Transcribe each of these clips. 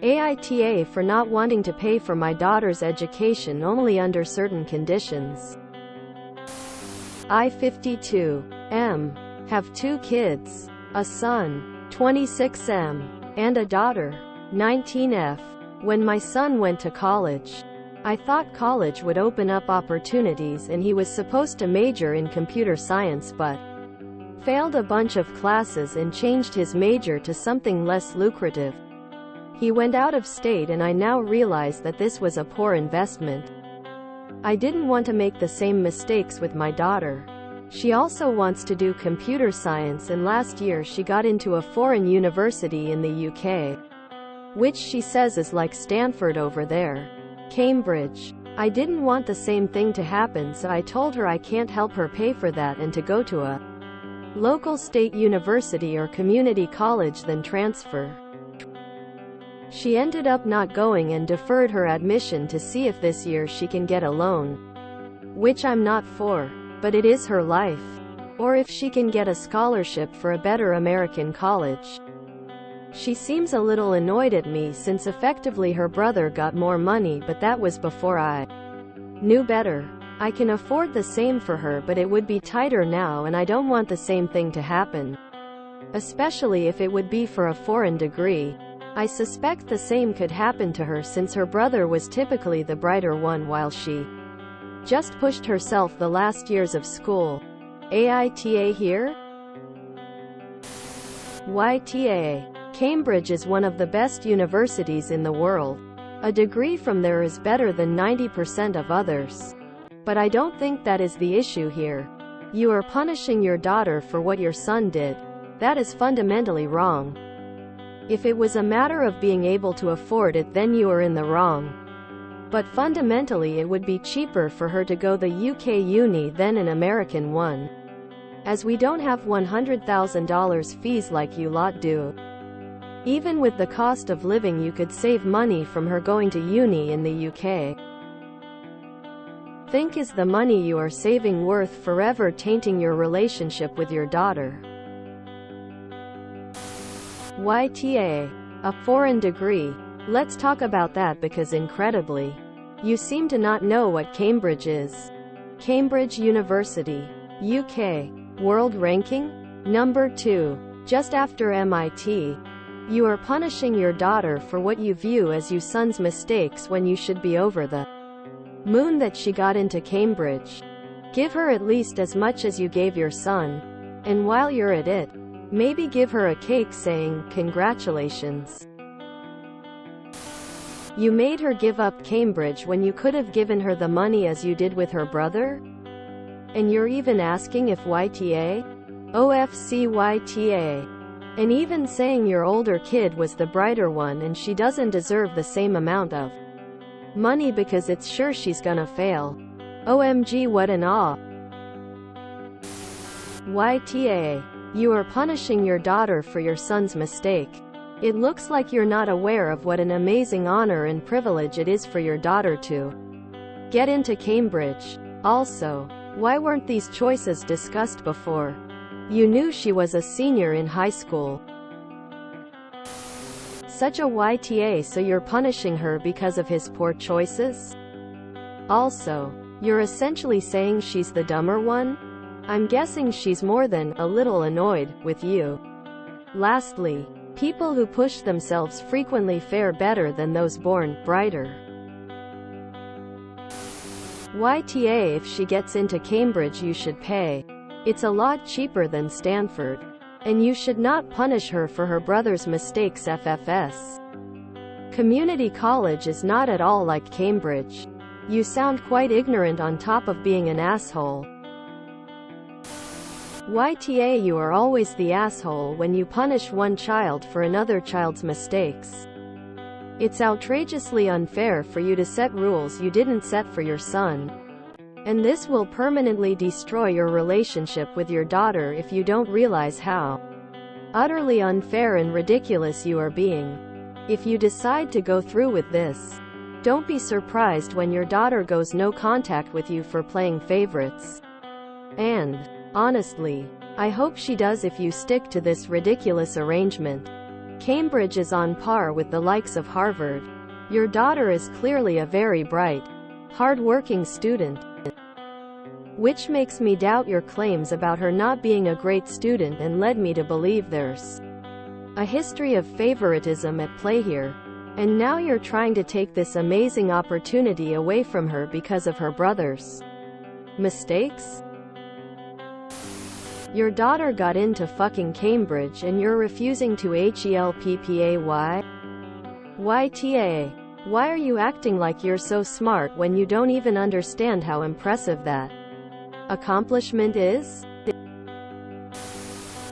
AITA for not wanting to pay for my daughter's education only under certain conditions. I, 52, M, have 2 kids, a son, 26 M, and a daughter, 19 F. When my son went to college, I thought college would open up opportunities and he was supposed to major in computer science but failed a bunch of classes and changed his major to something less lucrative. He went out of state and I now realize that this was a poor investment. I didn't want to make the same mistakes with my daughter. She also wants to do computer science and last year she got into a foreign university in the UK, which she says is like Stanford over there. Cambridge. I didn't want the same thing to happen, so I told her I can't help her pay for that and to go to a local state university or community college then transfer. She ended up not going and deferred her admission to see if this year she can get a loan, which I'm not for, but it is her life, or if she can get a scholarship for a better American college. She seems a little annoyed at me since effectively her brother got more money, but that was before I knew better. I can afford the same for her, but it would be tighter now and I don't want the same thing to happen, especially if it would be for a foreign degree. I suspect the same could happen to her since her brother was typically the brighter one while she just pushed herself the last years of school. AITA here? YTA. Cambridge is one of the best universities in the world. A degree from there is better than 90% of others. But I don't think that is the issue here. You are punishing your daughter for what your son did. That is fundamentally wrong. If it was a matter of being able to afford it, then you are in the wrong. But fundamentally it would be cheaper for her to go the UK uni than an American one, as we don't have $100,000 fees like you lot do. Even with the cost of living you could save money from her going to uni in the UK. Think, is the money you are saving worth forever tainting your relationship with your daughter? YTA. A foreign degree. Let's talk about that because incredibly, you seem to not know what Cambridge is. Cambridge University, UK. World ranking? Number 2. Just after MIT. You are punishing your daughter for what you view as your son's mistakes when you should be over the moon that she got into Cambridge. Give her at least as much as you gave your son. And while you're at it, maybe give her a cake saying, "Congratulations. You made her give up Cambridge when you could have given her the money as you did with her brother?" And you're even asking if YTA? OFC YTA. And even saying your older kid was the brighter one and she doesn't deserve the same amount of money because it's sure she's gonna fail. OMG, what an awe. YTA. You are punishing your daughter for your son's mistake. It looks like you're not aware of what an amazing honor and privilege it is for your daughter to get into Cambridge. Also, why weren't these choices discussed before? You knew she was a senior in high school. Such a YTA, so you're punishing her because of his poor choices? Also, you're essentially saying she's the dumber one? I'm guessing she's more than a little annoyed with you. Lastly, people who push themselves frequently fare better than those born brighter. YTA. If she gets into Cambridge you should pay. It's a lot cheaper than Stanford. And you should not punish her for her brother's mistakes. FFS. Community college is not at all like Cambridge. You sound quite ignorant on top of being an asshole. YTA. You are always the asshole when you punish one child for another child's mistakes. It's outrageously unfair for you to set rules you didn't set for your son. And this will permanently destroy your relationship with your daughter if you don't realize how utterly unfair and ridiculous you are being. If you decide to go through with this, don't be surprised when your daughter goes no contact with you for playing favorites. And, honestly, I hope she does if you stick to this ridiculous arrangement. Cambridge is on par with the likes of Harvard. Your daughter is clearly a very bright, hard-working student, which makes me doubt your claims about her not being a great student and led me to believe there's a history of favoritism at play here. And now you're trying to take this amazing opportunity away from her because of her brother's mistakes? Your daughter got into fucking Cambridge and you're refusing to helpay? YTA. Why are you acting like you're so smart when you don't even understand how impressive that accomplishment is?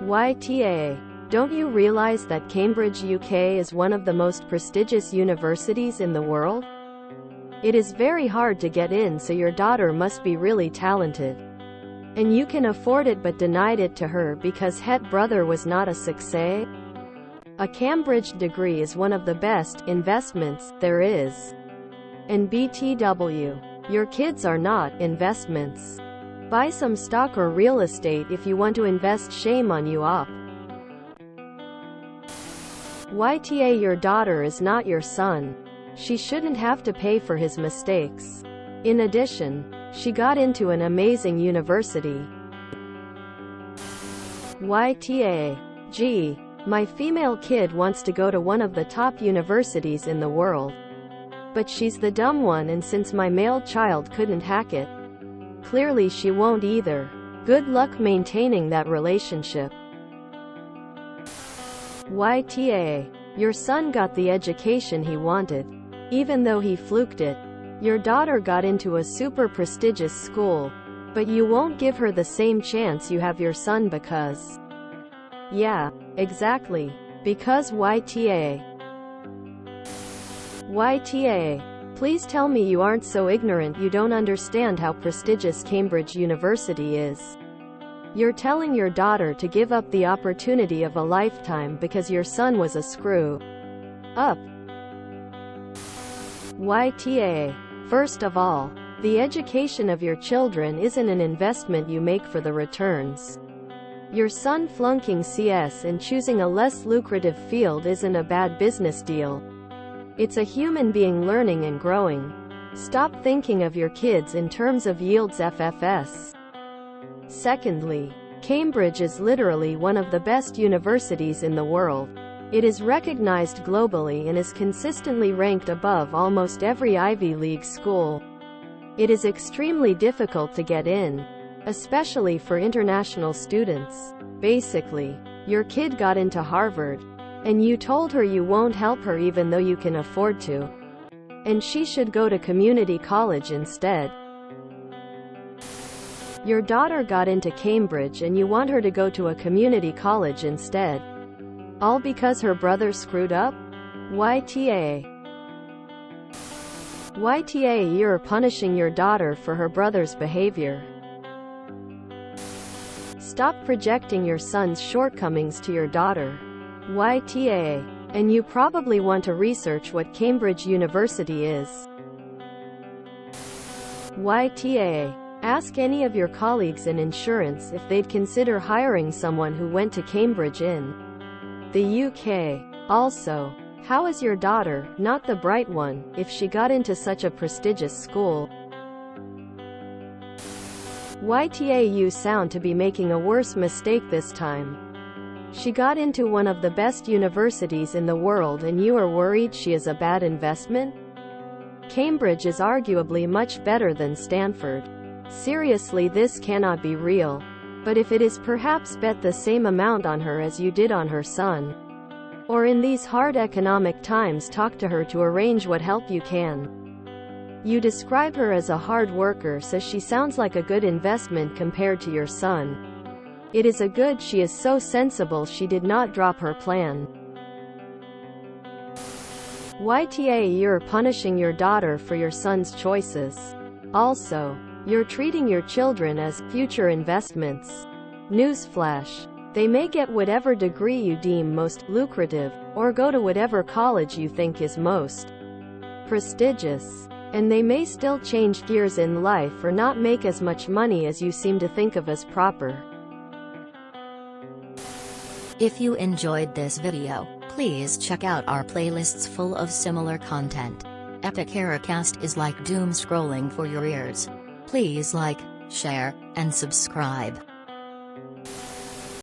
YTA. Don't you realize that Cambridge, UK is one of the most prestigious universities in the world? It is very hard to get in, so your daughter must be really talented. And you can afford it but denied it to her because het brother was not a success? A Cambridge degree is one of the best investments there is. And BTW. Your kids are not investments. Buy some stock or real estate if you want to invest. Shame on you op. YTA. Your daughter is not your son. She shouldn't have to pay for his mistakes. In addition, she got into an amazing university. YTA. Gee, my female kid wants to go to one of the top universities in the world. But she's the dumb one, and since my male child couldn't hack it, clearly she won't either. Good luck maintaining that relationship. YTA. Your son got the education he wanted, even though he fluked it. Your daughter got into a super prestigious school, but you won't give her the same chance you have your son because... Yeah, exactly. Because YTA. YTA. Please tell me you aren't so ignorant you don't understand how prestigious Cambridge University is. You're telling your daughter to give up the opportunity of a lifetime because your son was a screw up. YTA. First of all, the education of your children isn't an investment you make for the returns. Your son flunking CS and choosing a less lucrative field isn't a bad business deal. It's a human being learning and growing. Stop thinking of your kids in terms of yields FFS. Secondly, Cambridge is literally one of the best universities in the world. It is recognized globally and is consistently ranked above almost every Ivy League school. It is extremely difficult to get in, especially for international students. Basically, your kid got into Harvard, and you told her you won't help her even though you can afford to. And she should go to community college instead. Your daughter got into Cambridge and you want her to go to a community college instead. All because her brother screwed up? YTA. YTA. You're punishing your daughter for her brother's behavior. Stop projecting your son's shortcomings to your daughter. YTA. And you probably want to research what Cambridge University is. YTA. Ask any of your colleagues in insurance if they'd consider hiring someone who went to Cambridge in the UK. Also, how is your daughter, not the bright one, if she got into such a prestigious school? YTA. You sound to be making a worse mistake this time. She got into one of the best universities in the world and you are worried she is a bad investment? Cambridge is arguably much better than Stanford. Seriously, this cannot be real. But if it is, perhaps bet the same amount on her as you did on her son. Or in these hard economic times talk to her to arrange what help you can. You describe her as a hard worker, so she sounds like a good investment compared to your son. It is a good she is so sensible she did not drop her plan. YTA. You're punishing your daughter for your son's choices. Also, you're treating your children as future investments. Newsflash. They may get whatever degree you deem most lucrative, or go to whatever college you think is most prestigious. And they may still change gears in life or not make as much money as you seem to think of as proper. If you enjoyed this video, Please check out our playlists full of similar content. Epic Haircast is like doom scrolling for your ears. Please like, share, and subscribe.